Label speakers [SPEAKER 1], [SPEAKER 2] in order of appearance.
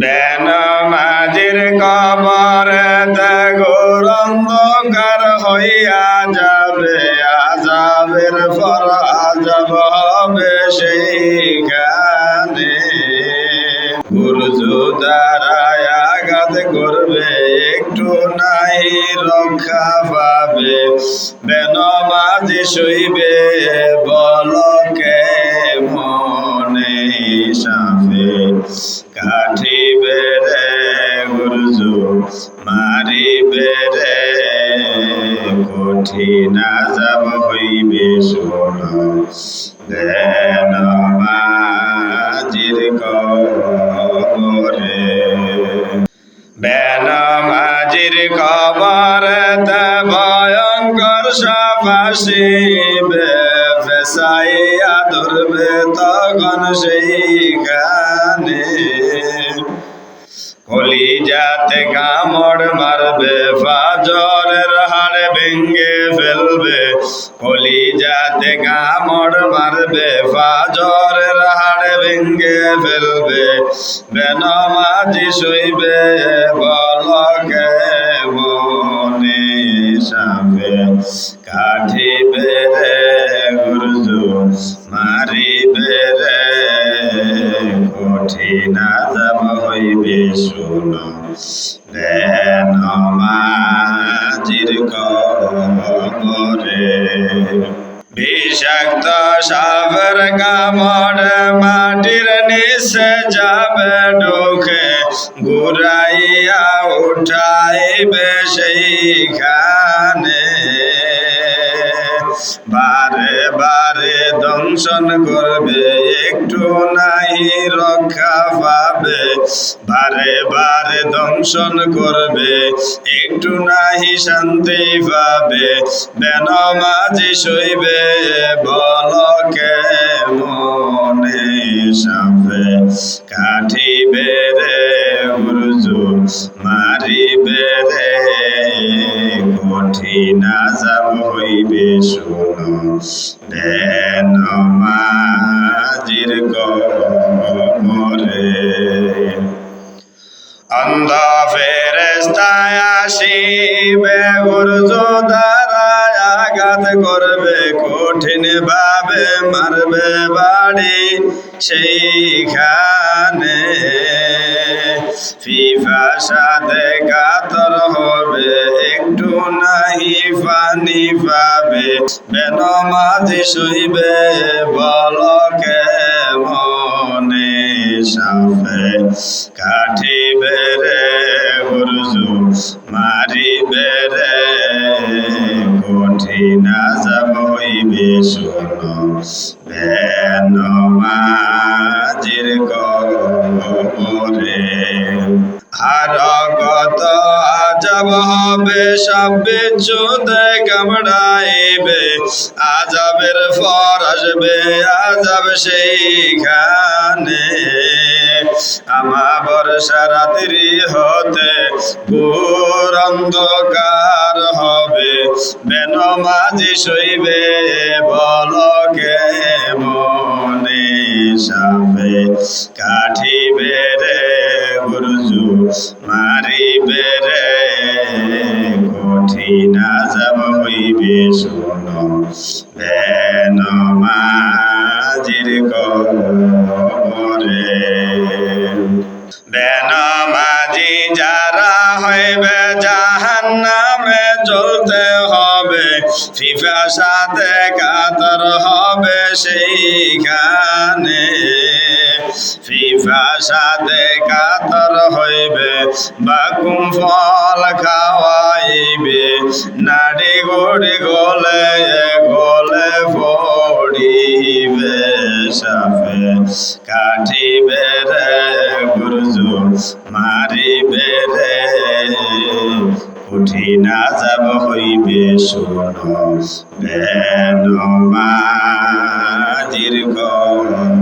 [SPEAKER 1] বেনমাজির কবরেতে ঘোর অন্ধকার হইয়া যাবে, আযাবের পর আযাব হবে সেইখানে। গুরজু দ্বারায় আঘাত করবে, একটু নাই রক্ষা পাবে। বেনমাজি শুইবে বলকে মনে, সাপে কাটিবে রে গুরজু মারিবে রে, কঠিন আযাব হইবে শোন বেনমাজির কবরে। বেনমাজির কবরেতে ভয়ঙ্কর সাপ আসিবে, ফেসাইয়া ধরবে তখন সেইখানে। কলিজাতে কামড় মারবে, ফাজরের হাড় ভেঙ্গে ফেলবে। কলিজাতে কামড় মারবে, ফাজরের হাড় ভেঙ্গে ফেলবে। বেনমাজি শুইবে বলকে মনে, সাপে কাটিবে রে গুরজু মারিবে রে, কঠিন আযাব হইবে শোন বেনমাজির কবরে। বিষাক্ত সাপের কামড়ে মাটির নিচে যাবে ঢুকে, ঘুরাইয়া উঠাইবে সেইখানে। বারে বারে দংশন করবে, একটু নাই রক্ষা পাবে। বারে বারে দংশন করবে, একটু নাহি শান্তি পাবে। বেনমাজি শুইবে বলকে মনে, সাপে কাটিবে রে গুরজু মারিবে রে, কঠিন আযাব হইবে শোন বেনমাজির কবরে। অন্ধ ফেরেশতায় আসিবে, গুরজু দ্বারায় আঘাত করবে, কঠিন ভাবে মারবে বাড়ি সেইখানে। পিপাসাতে কাতর হবে, একটু নাহি পানি পাবে। বেনমাজি শুইবে বলকে মনে, সাপে কাটিবে রে গুরজু মারিবে রে, কঠিন আযাব হইবে শোন বেনমাজির কবরে। আর কত আযাব হবে, সাপ বিচ্ছুতে কামড়াইবে, আযাবের পর আসবে আযাব সেইখানে। আমাবস্যা রাত্রি হতে ঘোর অন্ধকার হবে, বেনমাজি শুইবে বলকে মনে, সাপে কাটিবে রে গুরজু মারিবে রে, কঠিন আযাব হইবে শোন বেনমাজির কবরে। বেনমাজি যারা হইবে জাহান্নামে চলতে হবে, পিপাসাতে কাতর হবে সেইখানে। পিপাসাতে কাতর হইবে, বাকুম ফল খাওয়াইবে, নাড়ি গুড়ি গলে গলে পড়িবে, সাপে কাটিবে রে গুরজু মারিবে রে, কঠিন আযাব হইবে শোন বেনমাজির কবরে।